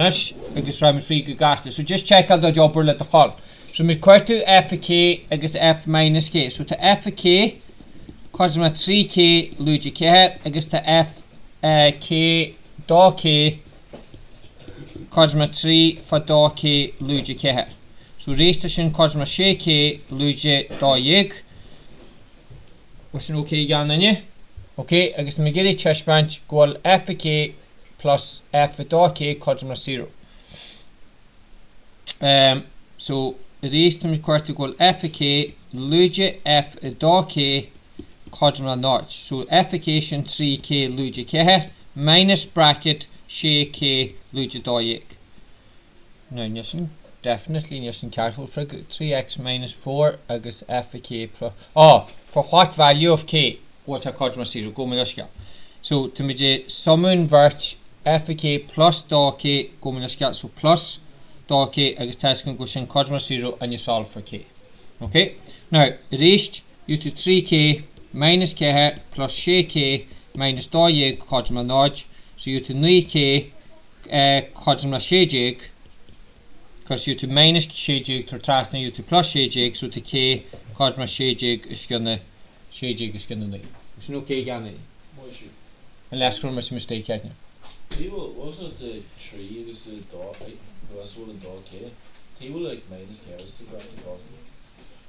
agus ra free go gasta. So just check out the job let the hall. So we quartu f of k agus f minus k. So to f of k cosma 3k luigi k agus to f k dá k cosma 3 for dá k luigi k. So raised sin cosma 6k luigi dá yig. Was an okay gan anye? Okay, agus me get a chest branch go f of k plus f of dá k cosma 0. So raised me quartu go f of k luigi f of dá k cosma 0. So f of k sin 3k luigi k minus bracket 6k luigi dá yig. Now listen, definitely listen careful for 3x minus 4 agus f of k plus for what value of k what a cosma 0 go me so to me summon vert f of k plus dá k go me so plus dá k agus test can go sin cosma 0 and you solve for k. Okay, now raised you to 3k minus k plus 6k minus dá yig cosma 0. So you to 9k cosma 6 because you to minus shade to trust you to plus shade so to k cosma shade is gonna nine. It's no k again. Unless I'm a mistake here. Wasn't the tree was the dog right? Was one of dog k. He will like minus k was the bracket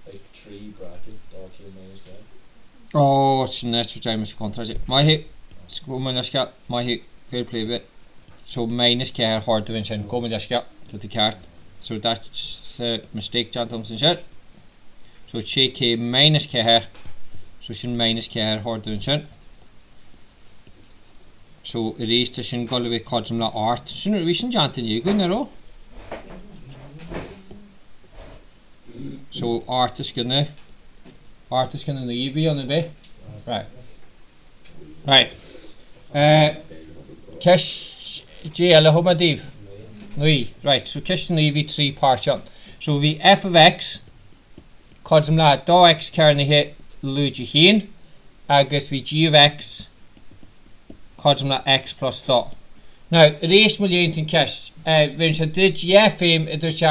like tree bracket dog k minus k. Oh, it's not what I'm contract. My hit my hit fair play bit. So minus k hard to mention go to the card. So that's the mistake John Thompson said. So k minus k here. So sin minus k here hard to mention. So it is to sin go away cosm la art. Sin revision John to you go in a row. So art is gonna leave on the bay. Right. Cash GL homa div. Right, so question leave 3 part on. So we f of x cosm la dá x carne hit luigi hin agus vi g of x cosm la x plus dá. Now race million in cash when she did fame it was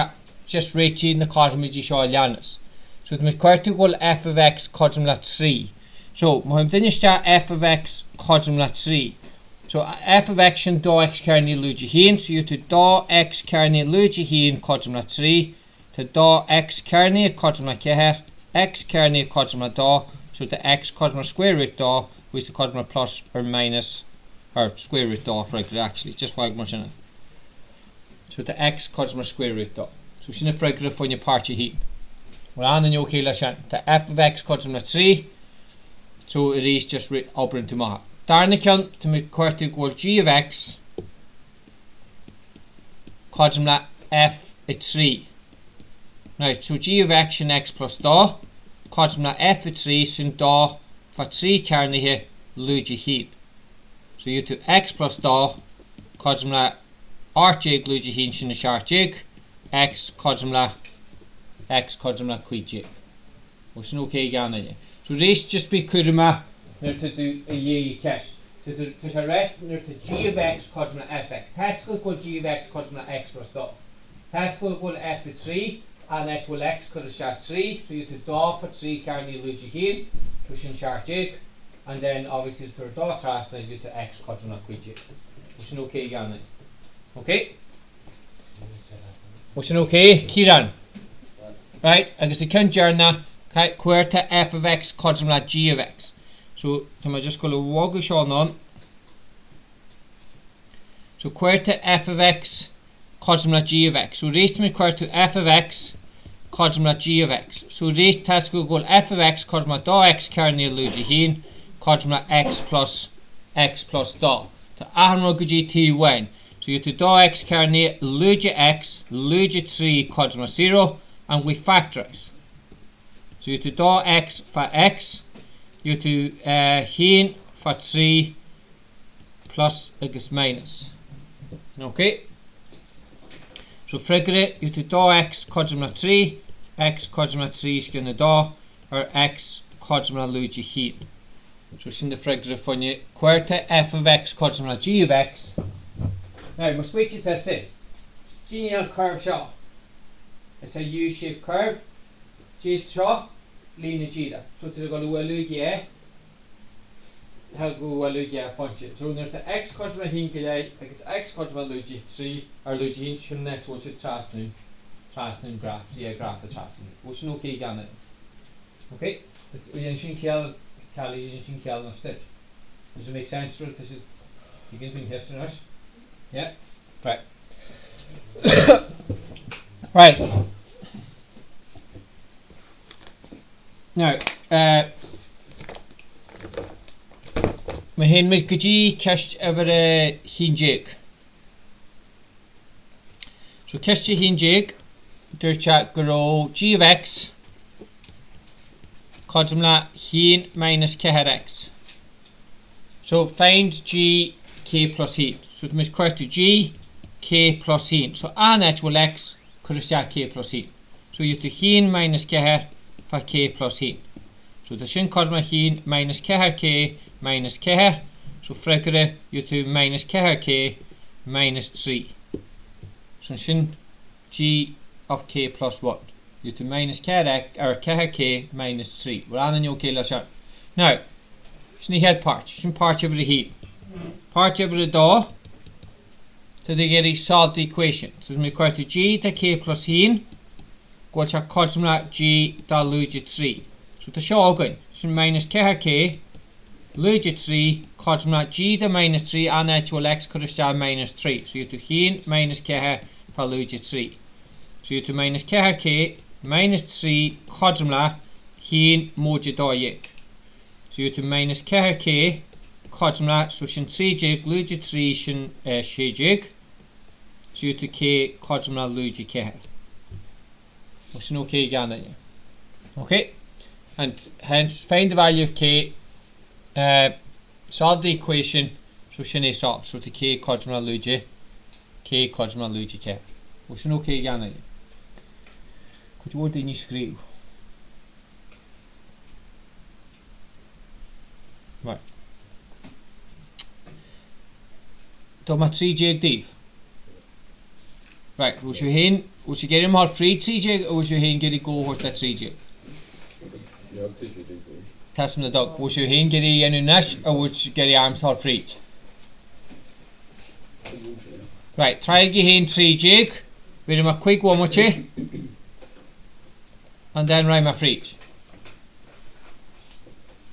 just reaching the cosm g shaw lianas. So the quartu go f of x cosm la 3. So mohim dinista f of x cosm la 3. So f of x and dá x carne luigi hin. So you to dá x carne luigi hin cosm la 3 to dá x carne cosm la k x carne cosm la dá. So the x cosm square root dá which the cosm plus or minus or square root dá for actually just like much in it. So the x cosm square root dá. So sin a fregre for your party heat. Well on the okay la the f of x cosm la 3. So it is just open to maha. Darna can to make quartu equal g of x cosm la f at 3. Now so g of x and x plus dá cosm la f at 3 sin dá for 3 carne here luigi heat. So you to x plus dá cosm la archig luigi heat sin a sharchig x cosm la quid jig. Was no okay gan. So this just be kurma to do a ye cash. To direct to g of x cosm la fx. Test go g of x cosm la x plus dá. Test go f at 3 and x will x could have 3. So you to dá for 3 carne luigi here to sin sharchig and then obviously for dá translate you to x cosm la quid jig. Was no okay gan. Okay? Was okay, Kieran? Right, I guess the count journal quarter f of x cosm la g of x. So I just go to wagish on. So quarter f of x cosm la g of x. So raise to me quarter f of x cosm la g of x. So raise task go f of x cosm la dá x carne luigi hin cosm la x plus dá. To ahn g t when. So you to dá x carne luigi x luigi 3 cosm la 0 and we factorize. So you to dá x for x, you to hin for 3 plus agus minus. Okay? So figure you to dá x cosm la 3, x cosm la 3 is gonna dá, or x cosm la luigi hin. So sin the figure funny quarter f of x cosm la g of x. Now we must switch it to say Genial curve shot. It's a U-shaped curve. G shot, lína gira. So to go to a lugia, how go a lugia function. So there's the x cosma hinky, like x cosma lugi 3 or lugi should net was it trasning graph, yeah, graph the trasning. What's no key again? Okay, you should kill Cali, you should kill no stitch. Does it make sense? This is you can think history, right? Yeah, right. Right. Now, my hen with Gaji cashed ever a hinjig. So cashed a hinjig, their chat grow g of x, cosmla hin minus keher x. So find g k plus hin. So it must correct to g k plus hin. So an actual x could k plus hin. So you have to hin minus keher for k plus hin. So the shin cosma hin minus keher k minus keher. So frekere you to minus keher k minus 3. So shin g of k plus 1. You to minus keher or keher k minus 3. We're on your k last. Now, shin head part. Shin part over the heat. Part over the door. So they get a solve the equation. So we equal to g to k plus hin. Go to cosmla g da lugi 3. So the show again. So minus keher k lugi 3 cosmla g da minus 3 and actual x correspond minus 3. So you have to hin minus keher for lugi 3. So you have to minus keher k minus 3 cosmla hin moji da yek. So you have to minus keher k cosmla so shin 3 jig lugi 3 shin she jig. So you have to k cosmla lugi keher. What's no k again? Okay, and hence find the value of k, solve the equation, so shin solve, so to k cosmla lugi k. What's no k again? Could you word in your screw? Right. Doma 3 jig deep. Right, was you get him hot free 3 jig or was you get it go with that 3 jig? Test him the dog. Was you get it in nash or would you get your arms hot free? Right, try get 3 jig. With him a quick one with you. And then rhyme a free.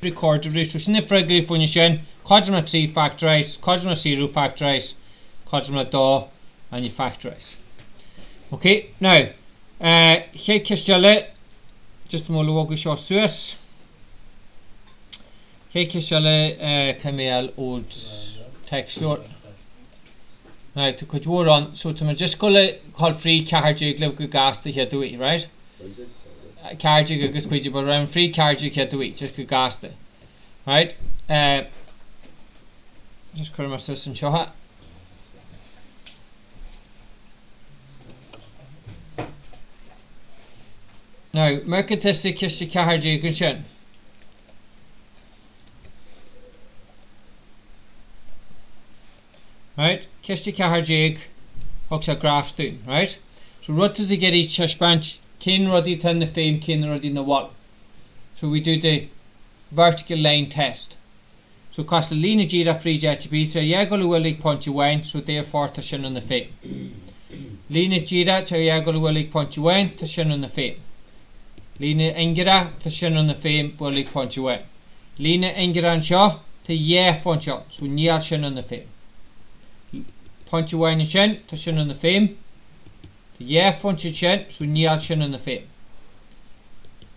Record the resource in the fragment when you shen. Cosma 3 factorize, cosma 0 factorize, cosma do and you factorize. Okay, now, here kistjale, just more logo show Suez. Here kistjale, Camille old text short. Now, to cut you on, so to me just call free car jig, look good gas to here to eat, right? Car jig, good squeegee, but around free car jig here to eat, just good gas to, right? Just call my sister and show her. Now, mercantesse kiste kahar jig right? Kiste kahar jig hooks a graph down, right? So what do they get each bunch? Kin ruddy ten the fame, kin ruddy in the wall. So we do the vertical line test. So cost the lina gira free JTB, so yagol will punch you wine, so therefore to shin on the fame. Lina gira, so yagol will punch you wine, to shin on the fame. Lina ingira, to shin on the fame, will punch you wine. Lina ingira and shaw, to yeah punch you, so near shin on the fame. Punch you wine and shin, to shin on the fame. To yeah punch you shin, so near shin on the fame.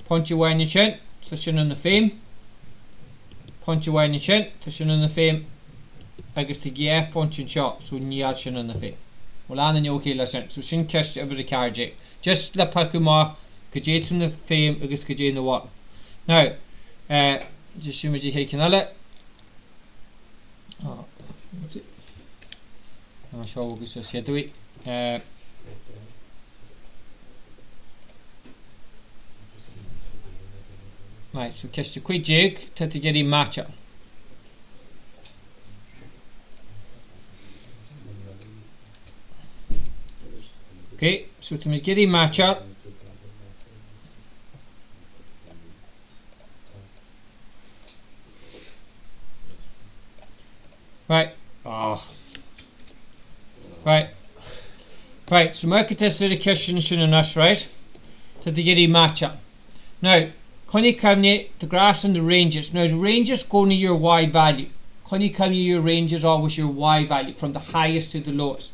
Punch you wine and shin, to shin on the fame. Punch you wine and shin, to shin on the fame. I guess to yeah punch and shot, so near shin on the fame. Well, I'm okay, listen. So shin kissed every car jig. Just la pakuma, kajate in the fame, I guess kajate in the water. Now, just show me the hay canal. Oh, what's it? I'm sure we'll just here to it. Right, so kiss the quick jig to get him matcha. Okay, so to mis geri matcha. Right. Oh. Right. Right, so my test the question shouldn't us, right? To the geri matcha. Now, can you come the graphs and the ranges? Now the ranges go to your y value. Can you come your ranges always your y value from the highest to the lowest?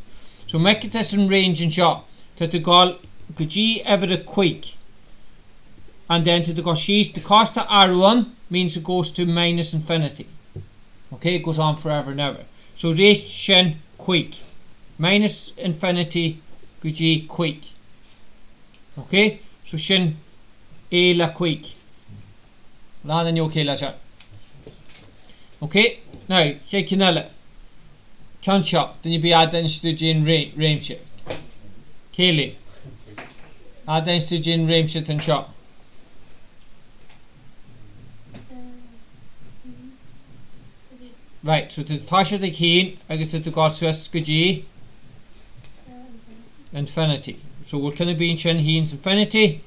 So make it as in range and shot to the goal G ever a quick. And then to the go she's because the R1 means it goes to minus infinity. Okay, it goes on forever and ever. So this shen quick. Minus infinity G quick. Okay, so shen a la quick. Lan and okay la chat. Okay, now here can can't shot, then you be adding to gin range it. Kaylee. Adding to gin range it and shot. Right, so the Tasha the keen, I guess the God Swiss G infinity. So what can it be in Shin Heen's infinity?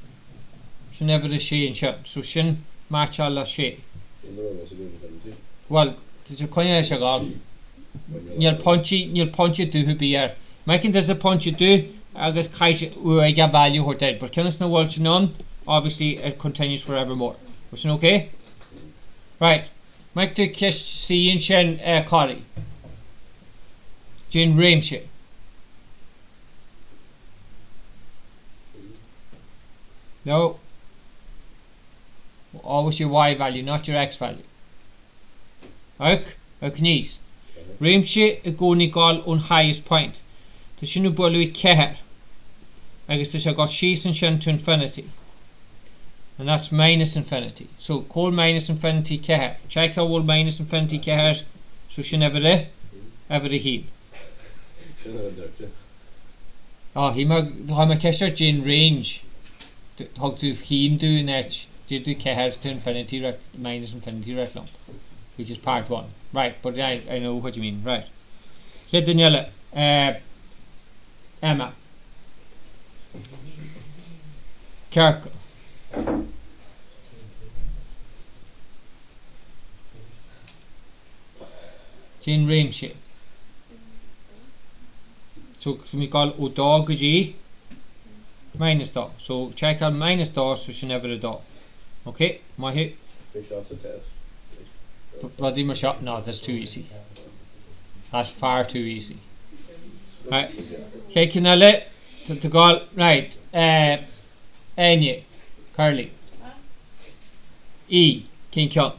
Shin never the she in Shin. So Shin match all the she. Well, did you call you a shagal? You'll punch it do who be here. Making this a punch it do, I guess Kaisha I get value or dead. But can it's no world none, obviously it continues forevermore. Was it okay? Right. Make the kiss see in Shen Kari. Jane Ramsey. No. Always your y value, not your x value. Ok? Knees. Ramsey a go gal on highest point. The shinu bolu keher. I guess this I got she's and Shen to infinity. And that's minus infinity. So call minus infinity keher. Check how will minus infinity keher. So she never ever heat. Oh, he mag how much in range. How to heen do net. Did the keher to infinity minus infinity right long. Which is part 1. Right, but I know what you mean. Right. Here Daniela. Emma. Kirk. Jane range. So we call o dog G minus dog. So check out minus dog so she never a dog. Okay, my hit. Bloody my shot. No, that's too easy. That's far too easy. Right. Okay, can I let the goal right? Anya, Carly. E. King Kong.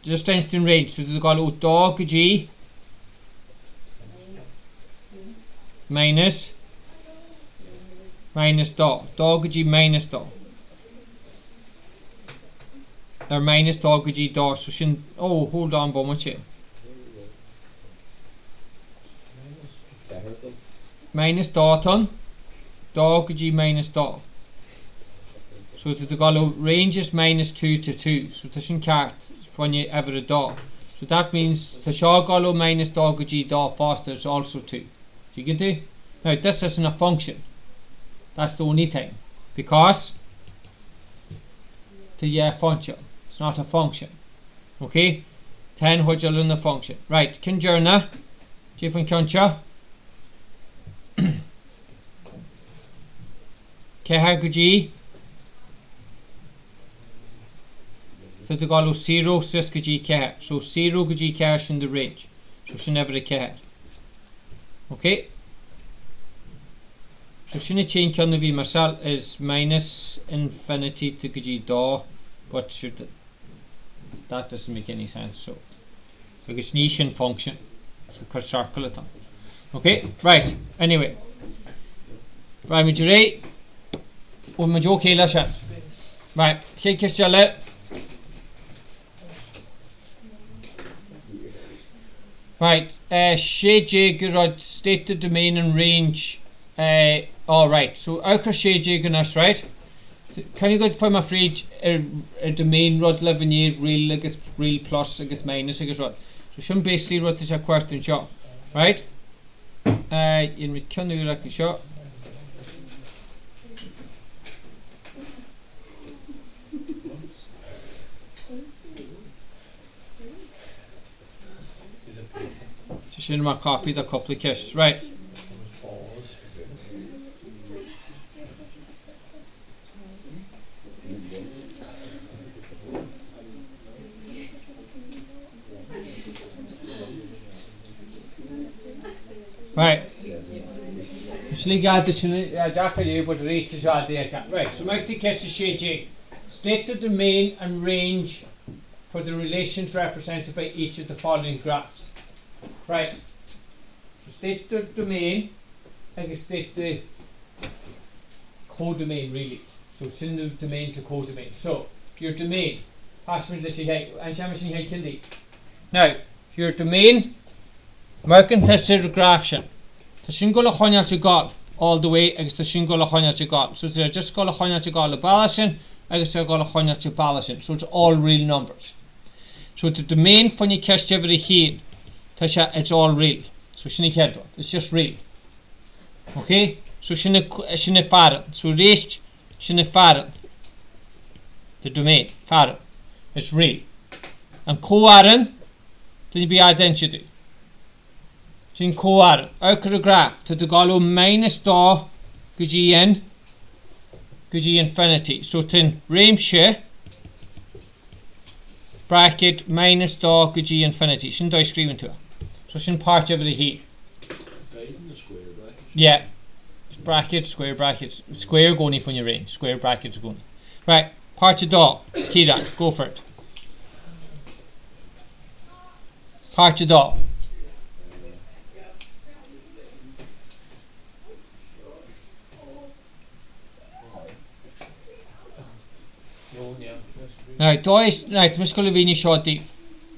Just instant range. So the goal dog G minus dog G minus dog. Or minus dog G dog. So shin. Oh, hold on, but much it. Minus dot dog G minus dog. So to the goal range is minus 2 to 2. So the shin cart when you ever a dog. So that means the shaw golo minus dog G dog faster is also 2. So you get it? Now this isn't a function. That's the only thing. Because the function. It's not a function. Okay? 10 hujal in the function. Right, Kinjerna. Jifan Kancha. Keharguji. So the goal is 0 Siskaji Kehar. So 0 Guji Kehar in the range. So she never a Kehar. Okay? So she chain can be Marcel is minus infinity to Guji Da, but that doesn't make any sense. So it's Nishan function. So circle it on. Okay, right. Anyway. Right, Majore. Okay, Lasha. Right, here Kishale. Right, Shej Gerard stated domain and range. Alright, so Alka Shej Gunas, right? Can you go for my fridge a domain rod 11 year real, I guess real plus, I guess minus, I guess what? So, some basically what is a question shot, right? in mit cynnu like seo. Sin má copy a couple of kists. Right. Right. Actually got the Jack you but reach the shot there. Right, so make the kist shade. State the domain and range for the relations represented by each of the following graphs. Right. So state the domain, I can state the codomain really. So it's in the domain to codomain. So your domain, now your domain, American tested graph shin. The single honya to God all the way against the single honya to God. So they're just called a honya to God balancing, I guess they're called a honya to balancing. So it's all real numbers. So the domain for you cast every heat, it's all real. So it's just real. Okay? So shine faran. So raised shine faran. The domain, faran. It's real. And coaran, then you be identity. Sin coaran. Out graph to the galo minus da guji infinity. So then ramshe bracket minus da guji infinity. Sin do screaming to it. So sin part of the heat. Yeah. Bracket, square brackets. Square going from your range. Square brackets going. Right. Part of da. Kira. Go for it. Part of da. Now, toys, right, I'm just going to be short deep.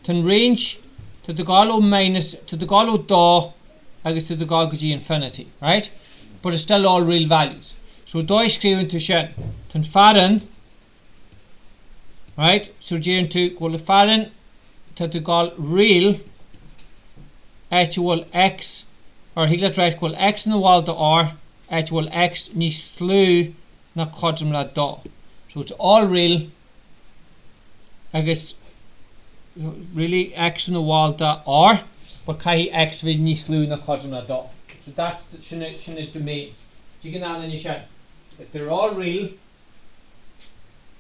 Then range to the galo minus, to the galo da, I guess to the galo g infinity, right? But it's still all real values. So toys screaming to shed. Then faran, right? So jeering to go to faran to the galo real actual x, or he let right equal x in the wall to r, actual x ni slew na quadrum la da. So it's all real. I guess really x in the wall to r, but kai x with ni slew na quadrum la da. So that's the shine domain. You can add in your shot. If they're all real,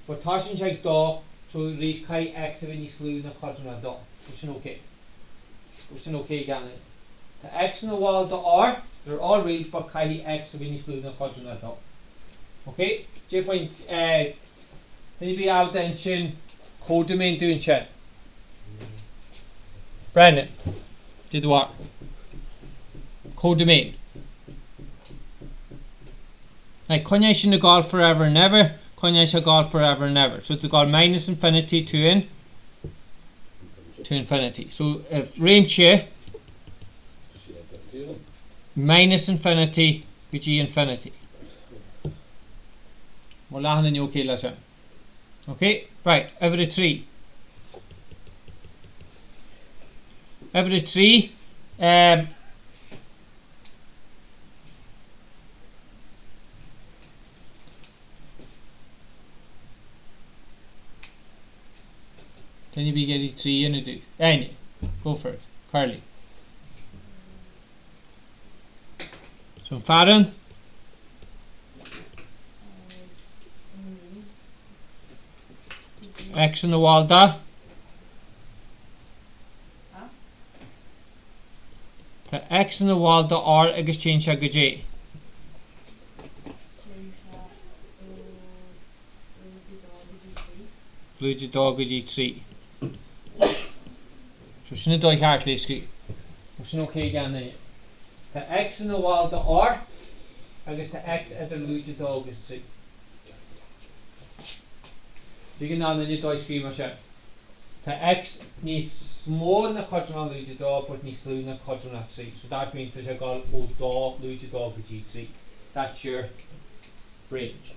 but tashin check da, so reach kai x with ni slew na quadrum la da. Which is okay. Which is okay again. The x in the wall to r, they're all real, but kai x with ni slew na quadrum la da. Okay? Do you find then you be out then chin codomain doing chin? Brendan, did what? Codomain. Like cognation of God forever and ever, cognation of God forever and ever. So to God minus infinity to infinity. So if ramche minus infinity which is infinity. Okay, right, every three. Every three then you be getting three in it. Any. Go for it. Carly. So faran. X in the wall da. The X in the wall da R exchange a J. Blue dog G3. So shouldn't I hardly screen. Shouldn't okay again then. The X in the wall da R. I guess the X at the blue dog is 3. You can now then you do screen myself. The X ni small na quadrum Luigi dog, but ni slew na quadrum 3. So that means there's a goal o dog Luigi dog with G3. That's your range.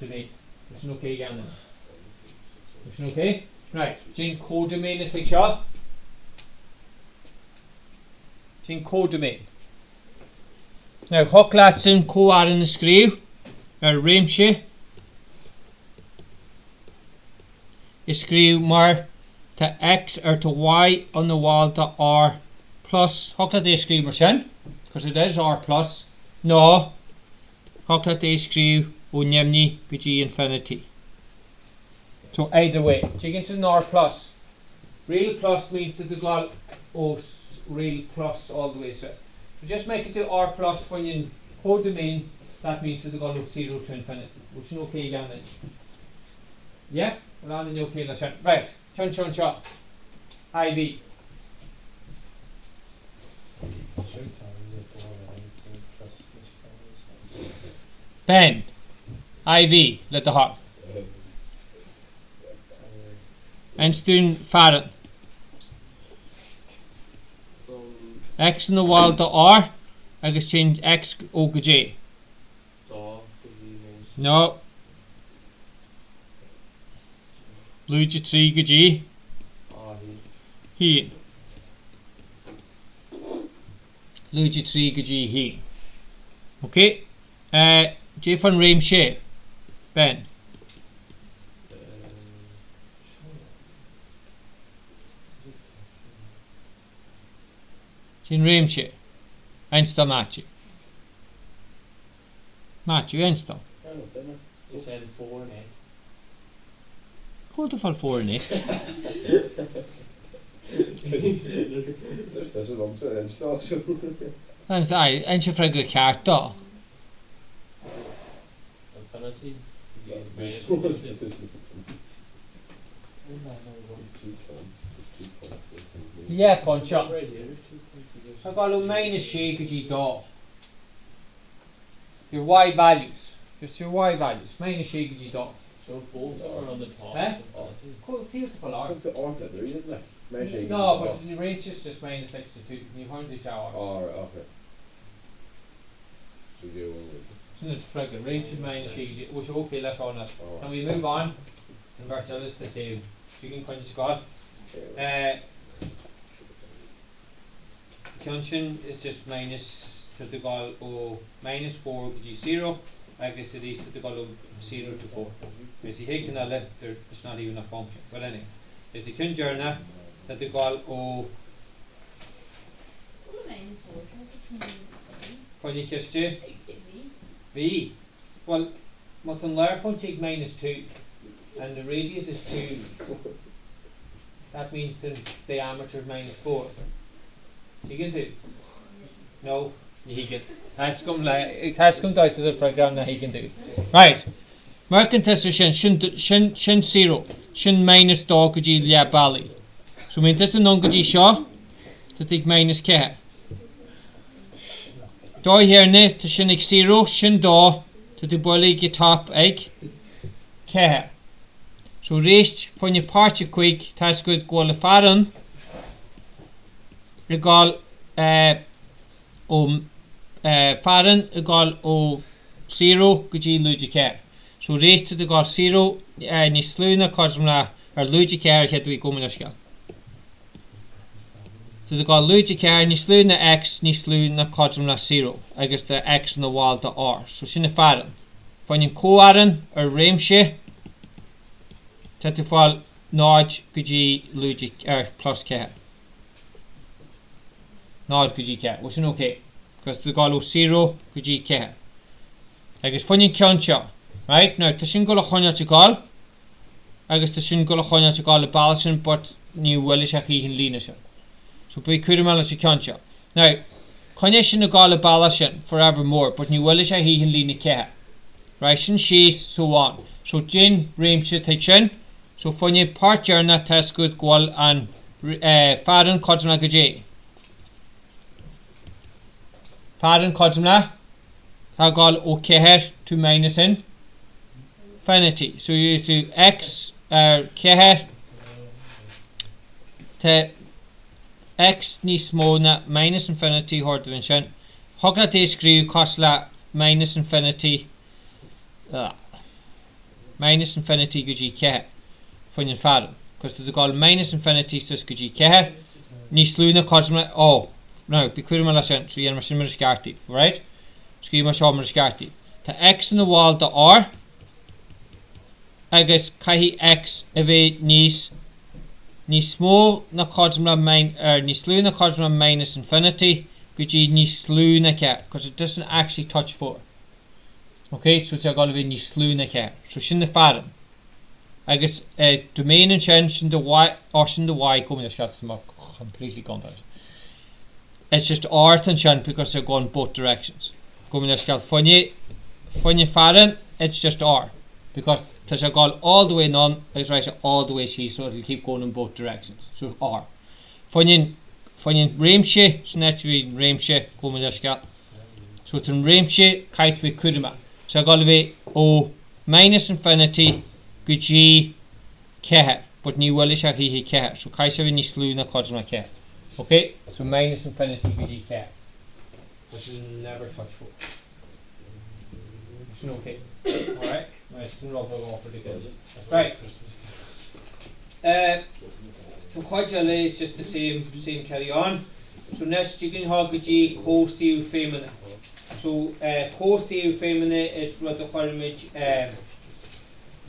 Today. It's okay again then. It's okay? Right. Jane codomain the picture. sin codomain. Now, hoglaat sin co-aran screw, réimse, screw mar to X or to Y on the wall to R plus. Hoglaat screw mar sin, because it is R plus. No, hoglaat screw o nemni gg infinity. So either way, chicken to an R plus. Real plus means that the gal real plus all the way through. So just make it to R plus when you hold them in, that means that the gal 0 to infinity. Which is okay again then. Yeah? We're on the okay let's right. Chun chop. IV. Ben. IV. Let the heart. Einstein Farren. X in the wall to R. I guess change X O to J. No. Luigi 3 to G. He. Luigi 3 to G he. Okay. J van Reimse. Ben. Sin Reimse. Einsta Matthew. Matthew Einsta. You said 4 and 8. Called the fall 4 and 8. There's a lump of Einsta. And I Einsta Fregel Ceacht da. Infinity. Yeah, fun shot. I got a minus shake as you do. Your Y values. Just your Y values. Minus shake as you do. So both are on the top. Eh? Cool, beautiful art. It's the art leather, isn't it? No, but the range is just minus 62. You heard the shower. Oh, okay. So you Isn't it friggin' range is minus shake? Which okay, let's on it. And we move on. And Virtual is the same. You can kind of squad. Junction is just minus to the goal o minus 4 to 0. I guess it is to the goal of 0 to 4. Because he can it's not even a function. But anyway, there's a journey that the goal o what you just do? V. Well, what on layer phone take minus 2 and the radius is 2. That means the diameter is minus 4. You can do? No, you can. It has come out to the program that he can do. Right. Mercantis shin 0. Shin minus dog g lia bali. So mean this the non g shaw to take minus k. Do here ne to shin x 0 shin do to the bully get top egg k. So raised when you part your quick task good goal faran. Egal faran egal o 0 gg luigi care. So raise to the gal 0 ni sluna cosmla or luigi care het we komen na skal. So the gal luigi care ni sluna x ni sluna cosmla 0. I guess the x on the wall to r. So sinne faran. When you co-aran or reimse to the fall nod gg luigi plus care. Nod gg care, which is okay. Because the gal 0 gg care. I guess when you count right now, the single honya to gal. I guess the single honya to gal the balance, but new wellish a he in lineage. So be kurumal as you count now, connection the gal balance forevermore, but new wellish a he in lineage care. Right, and she's so on. So Jin Reimse take chin. So when you part journey test good gal and faran cosmla gg. Faran cosmla hagal okay here to minus infinity. So you do x here to x ni smona minus infinity hard dimension. Hogla te screw cosla minus infinity gg ke when you faran. Because the gal minus infinity so gg ke ni sluna cosmla no, because my lesson, so you're machine Ceacht, right? Scream my shop Ceacht. The X in the wall, the R. I guess Kahi X if a niece ni small na cosmla main ni slew na cosmla minus infinity, could you ni slew na cat because it doesn't actually touch 4. Okay, so it's a goal of ni slew na cat. So shin the fathom. I guess domain and change in the Y or in the Y coming the shots completely gone out. It's just art and shan because they're going both directions. Coming the shot funny fathom, it's just R because there's a goal all the way none, it's right all the way she, so it'll keep going in both directions. So R. Funny Ramshe, so naturally Ramshe coming the shot. So it's in Ramshe, kite with Kudima. So I got to be O minus infinity. G Keher, but new well is he Keher. So Kaisa in slew na cosma Keher. Okay, so minus infinity G Keher. Which is never touch 4. It's okay. Alright, nice and rubber off for the girls. Right. So Khajale is just the same carry on. So next you can have G Feidhmeanna. So Feidhmeanna is what the image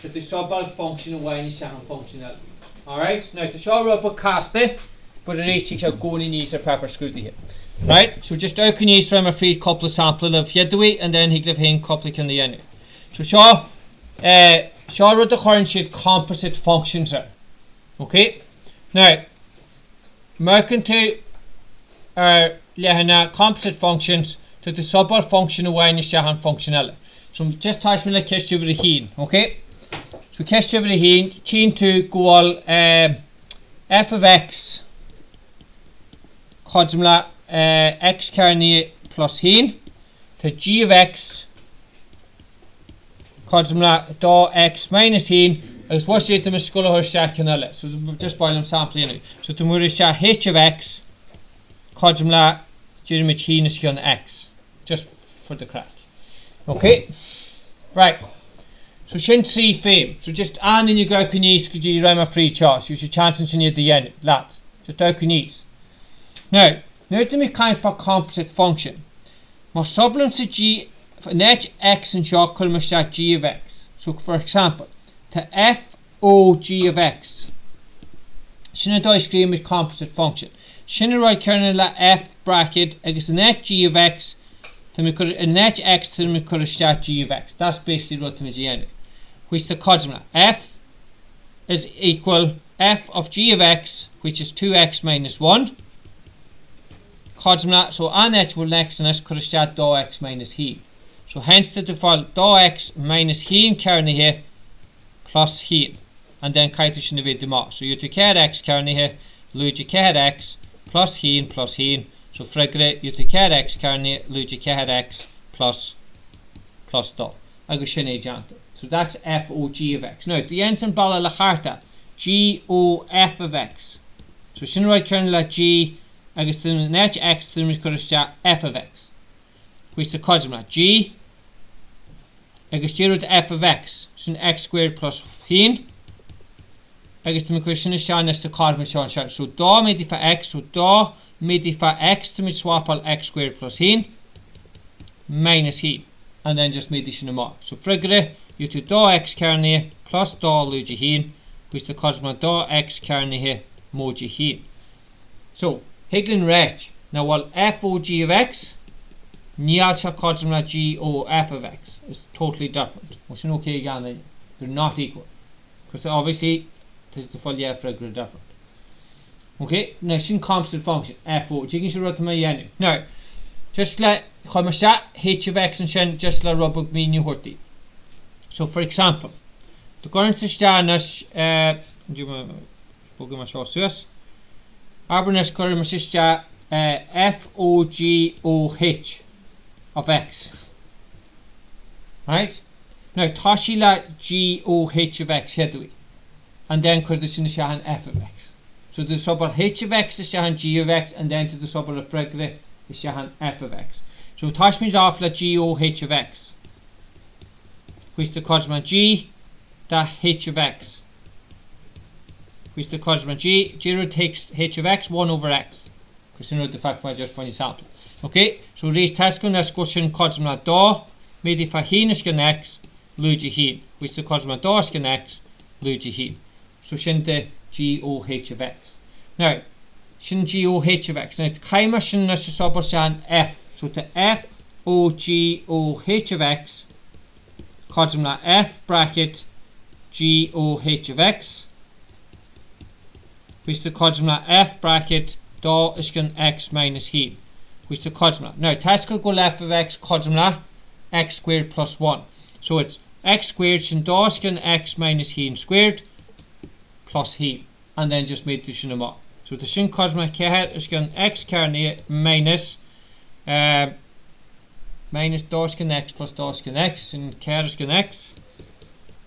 that the subbal function of wine is functional. Alright, now the show up a cast it, but it is to go in use a pepper screw here. Right, so just I can use from a free couple of samples of Yedui and then he give him couple in the end. So show what the current sheet composite functions are. Okay, now merkin to our composite functions to the subbal function of wine is functional. So just touch me like kiss over the heen, okay? So kiss over the heen, chain to go all f of x cosmla x carne plus heen to g of x cosmla da x minus heen. I was watching the skull of her shakanella, so just boil them sample anyway. So to murisha h of x cosmla Jeremy heen is on x, just for the crack. Okay, right. So shin see fame. So just on in you go can use could you rhyme a free charge. You should chance in at the end, lads. Just out can use. Now to me kind for composite function. My sublime to g for net x and shock call my g of x. So for example, to f o g of x. Shin do scream with composite function. Shin right kernel la f bracket against the net g of x. To me could a net x to me could start g of x. That's basically what to me end. Which the cosmla f is equal f of g of x, which is 2x minus 1. Cosmla, so on h will next and us could start do x minus heen. So hence the default do x minus heen carne here plus heen. And then kaitish in the vid demo. So you to care x carne here, luigi care x plus heen. So frigre you to care x carne, luigi care x plus do. I go shine janta. So that's f o g of x. Now the ends in bala la harta g o f of x. So shine right kernel la g I guess the net x to me could f of x. Which the cosmla g I guess 0 to f of x. So x squared plus heen. I guess the question is shown as the cosmla shown. So do made for x. So do made for x to me swap all x squared plus heen minus heen. And then just made this in the mark. So frigre you to do x carne plus do luigi heen, which the cosmla do x carne here moji heen. So Higlin rech. Now while f o g of x, nialcha cosmla g o f of x is totally different. Which is okay again, they're not equal. Because obviously the full f regular different. Okay, now shin composite function f o g should write to my yenu. Now just let Khomasha h of x and shen just la rubuk me new horti. So for example, the current stanas Arbonis current f o g o h of x. Right? Now Tashila g o h of x hedui. And then Kurdish shahan f of x. So the suburb h of x is shahan g of x, and then to the suburb of Fregre is shahan f of x. So Tash means off la g o h of x. Which the cosma g da h of x. Which the cosma g 0 takes h of x 1 over x. because you know the fact I just funny sample. Okay, so these tasks na squashin cosma da, maybe for hinish connects, luigi hin, which the cosma dos connects, luigi hin. So shin the GOH of x. Now, shin GOH of x. Now, the kaima shin na shan F. So the FOGOH of x, cosma F bracket GOH of x, which the cosma F bracket da iskin x minus hin, which the cosma. Now, task go left of x cosma x squared plus 1. So it's x squared shin da iskin x minus hin squared plus hin, and then just made the shinama. So the shin cosma kehet iskin x carne minus minus da iskin x plus da iskin x and ker iskin x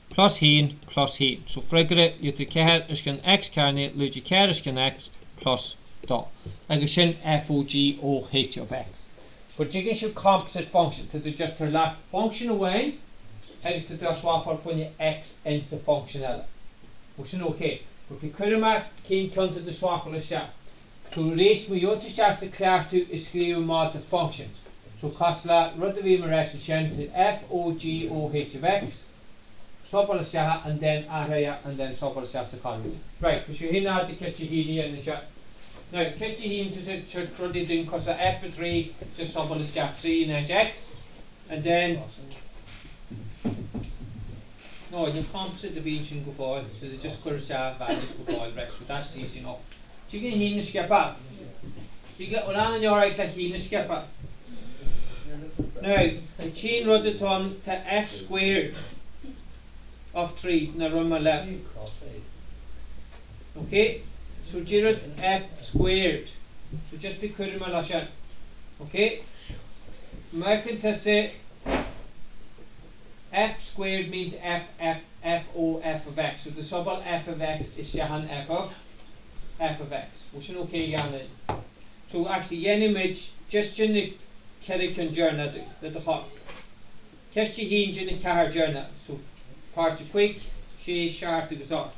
plus hin plus hin. So frigre you to kehet iskin x carne luigi ker iskin x plus da. And shin FOGOH of x. But you can composite function to the just her left function away. And to the swap out from the x into functional. Which is okay. But we could have can't come to the swap of the shop. To race me out to start the class to screw mod the functions. So Kosla Rutavi Marex to FOGOH of x. Swap of the shop and then area and then swap of the shop the column. Right, because you're here now the Kishihidi and the shop. Now, Kishihidi should probably do because the F for 3 just swap of the shop 3 and x. And then no, you composite division go forward, so they just could have values go forward, right? So that's easy enough. So you can heat and skip up. So you get one on your right, like heat and skip up. Now, the chain run it on to f squared of 3. Now run my left. Okay? So you f squared. So just be clear in my last shot. Okay? Marking to say f squared means f of x. So the subal f of x is Jahan f of x. Which is okay, Jan. So actually, any image just in the Kerrikan journal that the hot. Just the hinge in the car journal. So part of quick, she sharp to the off.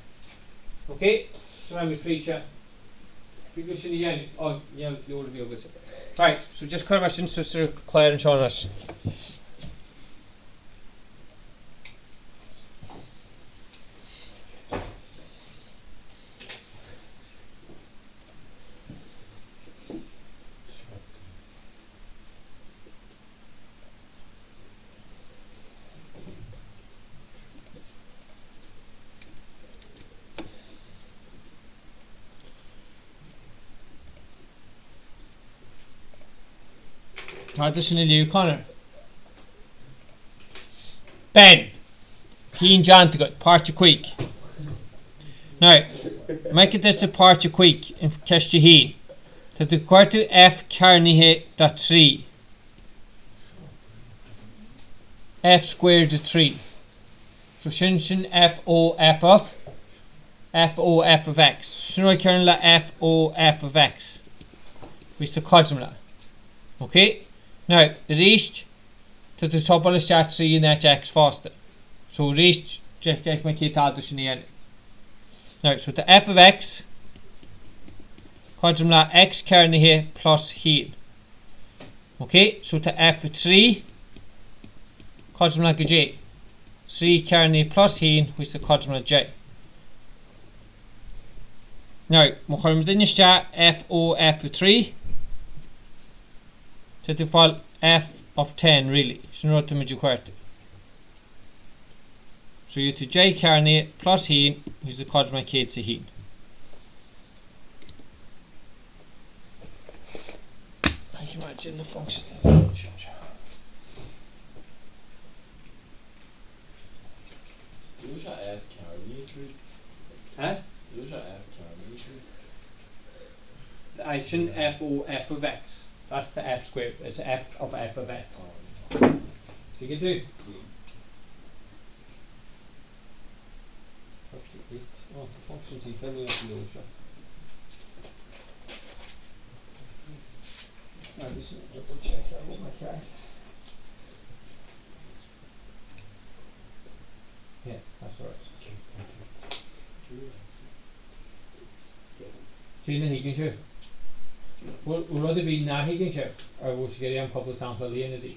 Okay? So I'm a creature. Because in the end, oh, yeah, the old view was it. Right, so just cover my sister Claire and Sean us. This in the Connor. Ben. Keen John to get part of quick. Now, make it this a part of quick in Keshaheen. To the quarter F carny that 3. F squared to 3. So shin F O F of x. So I can la F O F of x. Which the cosmula. Okay? Now, the rest to the top of the start 3 in x faster. So rest just my key talk in the end. Now, so the f of x cosmula x carny here plus here. Okay, so the f of 3 cosmula j. 3 carny plus here which is the cosmula j. Now, we're going to start f o f of 3. To the fall f of 10 really. So not to major quarter. So you to j carny plus heen is the cosmic k to heen. I can imagine the function. Use a f carny through. Huh? Use a f carny through. I shouldn't f o f of x. That's the f squared. It's f of x. So you can do. Oh, the functions he tell me up the ocean. Now this is a double check that with my card. Yeah, that's alright. Gina, he can show. Will rather be na higgin chef or will she get a couple of samples at the end of the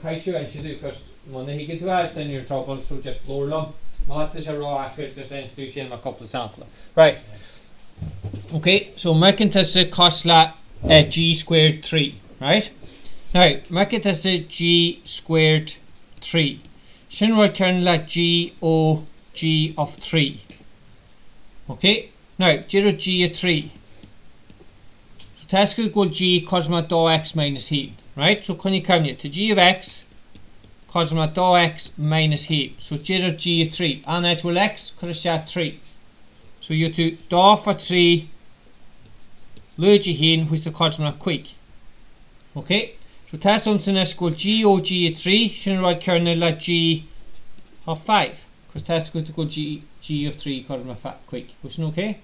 Kaishu and she do because when they get to that then you're in trouble, so just blow them. Not this a raw after just introduce a couple of samples. Right. Okay, so making this cost la g squared 3, right? Now making this g squared 3. Shin right kern la g o g of 3. Okay, now 0 g of 3. So that's going to go g cosma dou x minus heat, right? So can you come here to g of x cosma dou x minus heat. So 0 g of 3 and it will x cos 3. So you do dou for 3 Luigi hin which the cosma quick. Okay, so that's something that's called g o g of 3. Shin right kernel la g of 5 because that's going to go g of 3 cosma quick. Was it okay?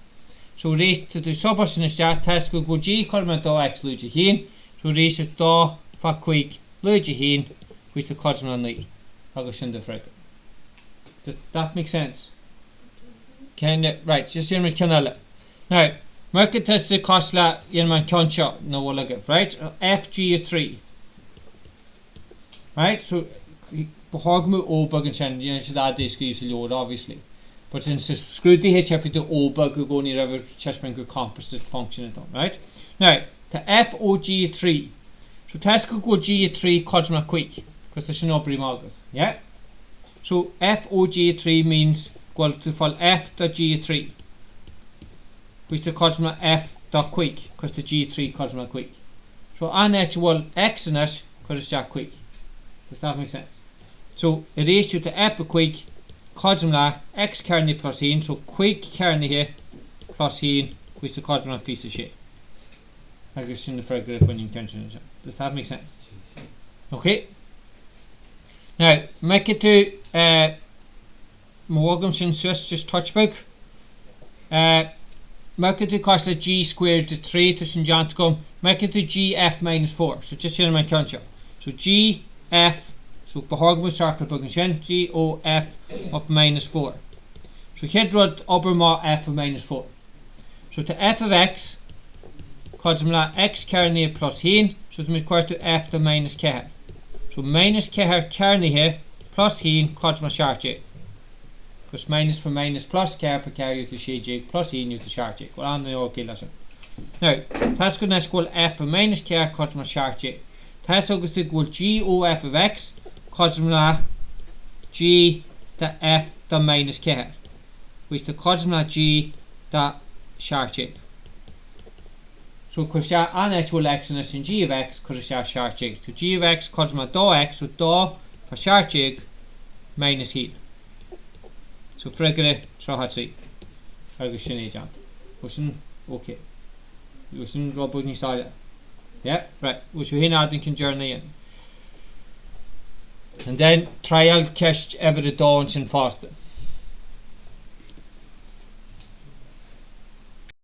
So raise to the subers in the chat task will go g cosma dou x Luigi hin. So raise it dou for quick Luigi hin which the cosma ni. Augustin the frag. Does that make sense? Right, just in my canal. Now, market test the cost la in my concha no will get right? FG of 3. Right, so Hogmu O bug and Shen, you should add this squeeze load obviously. But since the screw the hitch have to O bug will go near every chestman good composite function at all, right? Now, the FOG of 3. So task could go G of 3 cosma quick, because there's no brimagos, yeah? So FOG of 3 means equal to fall F dot G of 3. Which the cosma F dot quick, because the G3 cosma quick. So on actual X in it, because it's that quick. Does that make sense? So it is to F of quick, cosma X carny plus hin, so quick carny here plus hin, which the cosma piece of shit. I guess in the figure when you intention is. Does that make sense? Okay. Now make it to Morganson Swiss just touch book. Make it to cost of g squared to 3 to St. John to come. Make it to gf minus 4. So just here in my concept. So gf, so Bahogma circle book and shen, gof of minus 4. So here rod upper ma f of minus 4. So to f of x, cosmla x carny plus hin, so it's equal to f to minus k. So minus k carny here plus hin cosma shart j. Because minus for minus plus k for k use the shade j plus hin use the shart j. Well, on the okay lesson. Now, that's going to equal f of minus k cosma shart j. That's going to equal g o f of x cosmla g to f to minus k, which the cosmla g to shart j. So because on actual x and in g of x because it's shart j. So g of x cosma dou x, so dou for shart j minus heat. So fregare trahatsi. Agus shin agent. Wasn't okay. Wasn't Robert ni saw. Yeah, right. Was you adding can journey in. And then trial cash every dawn in faster.